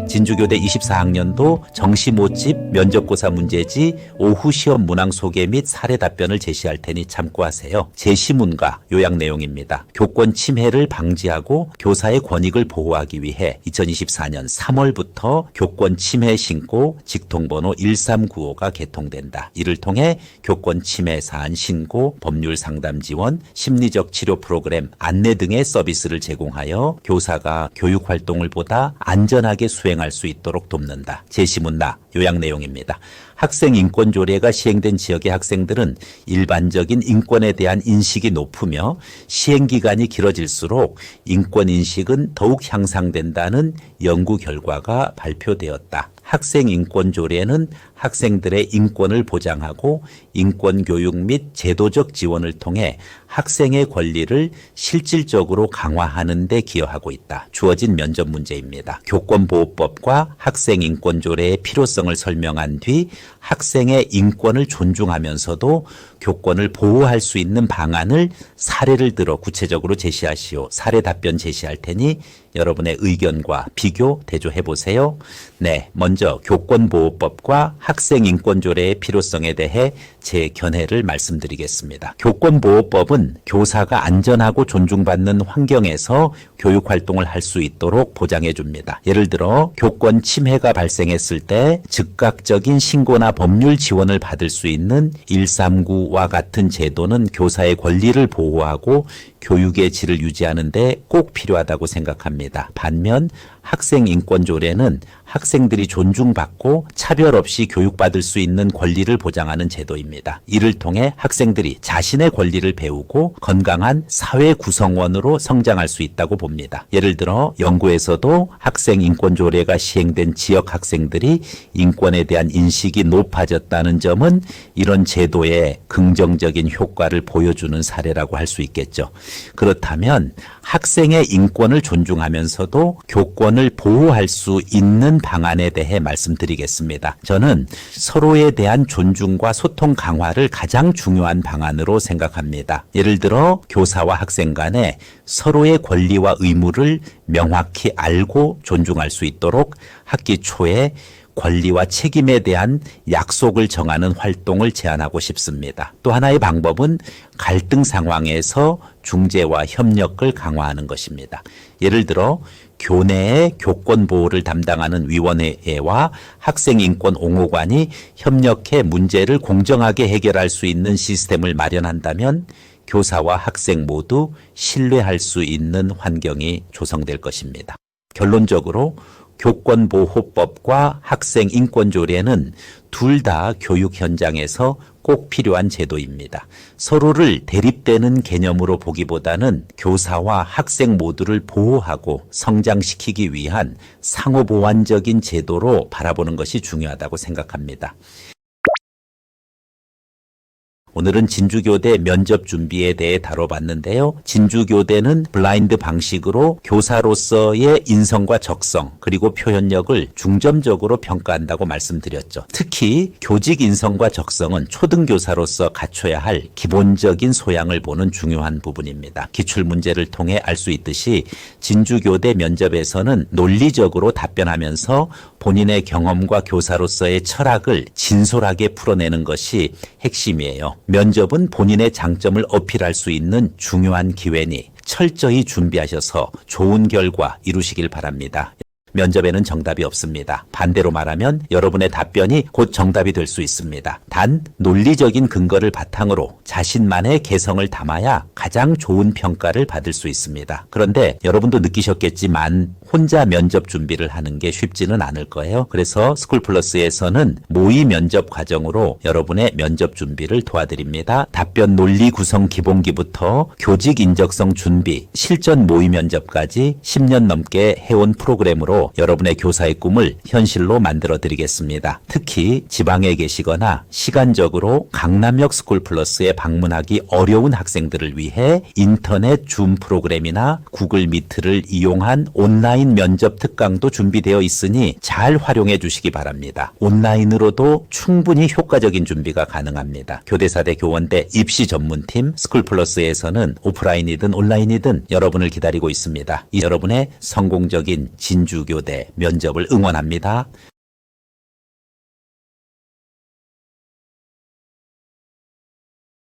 진주교대 24학년도 정시 모집 면접고사 문제지 오후 시험 문항 소개 및 사례 답변을 제시할 테니 참고하세요. 제시문과 요약 내용입니다. 교권 침해를 방지하고 교사의 권익을 보호하기 위해 2024년 3월부터 교권 침해 신고 직통번호 1395가 개통된다. 이를 통해 교권 침해 사안 신고, 법률 상담 지원, 심리적 치료 프로그램, 안내 등의 서비스를 제공하여 교사가 교육 활동을 보다 안전하게 수행할 수 있도록 돕는다. 제시문나 요약 내용입니다. 학생 인권 조례가 시행된 지역의 학생들은 일반적인 인권에 대한 인식이 높으며 시행 기간이 길어질수록 인권 인식은 더욱 향상된다는 연구 결과가 발표되었다. 학생 인권 조례는 학생들의 인권을 보장하고 인권 교육 및 제도적 지원을 통해 학생의 권리를 실질적으로 강화하는 데 기여하고 있다. 주어진 면접 문제입니다. 교권보호법과 학생 인권 조례의 필요성을 설명한 뒤 학생의 인권을 존중하면서도 교권을 보호할 수 있는 방안을 사례를 들어 구체적으로 제시하시오. 사례 답변 제시할 테니 여러분의 의견과 비교, 대조해 보세요. 네, 먼저 교권보호법과 학생인권조례의 필요성에 대해 제 견해를 말씀드리겠습니다. 교권보호법은 교사가 안전하고 존중받는 환경에서 교육활동을 할 수 있도록 보장해 줍니다. 예를 들어 교권 침해가 발생했을 때 즉각적인 신고나 법률 지원을 받을 수 있는 139와 같은 제도는 교사의 권리를 보호하고 교육의 질을 유지하는 데 꼭 필요하다고 생각합니다. 반면 학생인권조례는 학생들이 존중받고 차별 없이 교육받을 수 있는 권리를 보장하는 제도입니다. 이를 통해 학생들이 자신의 권리를 배우고 건강한 사회 구성원으로 성장할 수 있다고 봅니다. 예를 들어 연구에서도 학생인권조례가 시행된 지역 학생들이 인권에 대한 인식이 높아졌다는 점은 이런 제도의 긍정적인 효과를 보여주는 사례라고 할 수 있겠죠. 그렇다면 학생의 인권을 존중하면서도 교권을 보호할 수 있는 방안에 대해 말씀드리겠습니다. 저는 서로에 대한 존중과 소통 강화를 가장 중요한 방안으로 생각합니다. 예를 들어 교사와 학생 간에 서로의 권리와 의무를 명확히 알고 존중할 수 있도록 학기 초에 권리와 책임에 대한 약속을 정하는 활동을 제안하고 싶습니다. 또 하나의 방법은 갈등 상황에서 중재와 협력을 강화하는 것입니다. 예를 들어 교내의 교권 보호를 담당하는 위원회와 학생인권 옹호관이 협력해 문제를 공정하게 해결할 수 있는 시스템을 마련한다면 교사와 학생 모두 신뢰할 수 있는 환경이 조성될 것입니다. 결론적으로 교권보호법과 학생인권조례는 둘 다 교육 현장에서 꼭 필요한 제도입니다. 서로를 대립되는 개념으로 보기보다는 교사와 학생 모두를 보호하고 성장시키기 위한 상호보완적인 제도로 바라보는 것이 중요하다고 생각합니다. 오늘은 진주교대 면접 준비에 대해 다뤄봤는데요. 진주교대는 블라인드 방식으로 교사로서의 인성과 적성 그리고 표현력을 중점적으로 평가한다고 말씀드렸죠. 특히 교직 인성과 적성은 초등교사로서 갖춰야 할 기본적인 소양을 보는 중요한 부분입니다. 기출문제를 통해 알 수 있듯이 진주교대 면접에서는 논리적으로 답변하면서 본인의 경험과 교사로서의 철학을 진솔하게 풀어내는 것이 핵심이에요. 면접은 본인의 장점을 어필할 수 있는 중요한 기회니 철저히 준비하셔서 좋은 결과 이루시길 바랍니다. 면접에는 정답이 없습니다. 반대로 말하면 여러분의 답변이 곧 정답이 될 수 있습니다. 단 논리적인 근거를 바탕으로 자신만의 개성을 담아야 가장 좋은 평가를 받을 수 있습니다. 그런데 여러분도 느끼셨겠지만 혼자 면접 준비를 하는 게 쉽지는 않을 거예요. 그래서 스쿨플러스에서는 모의 면접 과정으로 여러분의 면접 준비를 도와드립니다. 답변 논리 구성 기본기부터 교직 인적성 준비, 실전 모의 면접까지 10년 넘게 해온 프로그램으로 여러분의 교사의 꿈을 현실로 만들어 드리겠습니다. 특히 지방에 계시거나 시간적으로 강남역 스쿨플러스에 방문하기 어려운 학생들을 위해 인터넷 줌 프로그램이나 구글 미트를 이용한 온라인 면접 특강도 준비되어 있으니 잘 활용해 주시기 바랍니다. 온라인으로도 충분히 효과적인 준비가 가능합니다. 교대사대 교원대 입시 전문팀 스쿨플러스에서는 오프라인이든 온라인이든 여러분을 기다리고 있습니다. 여러분의 성공적인 진주교 고려대 면접을 응원합니다.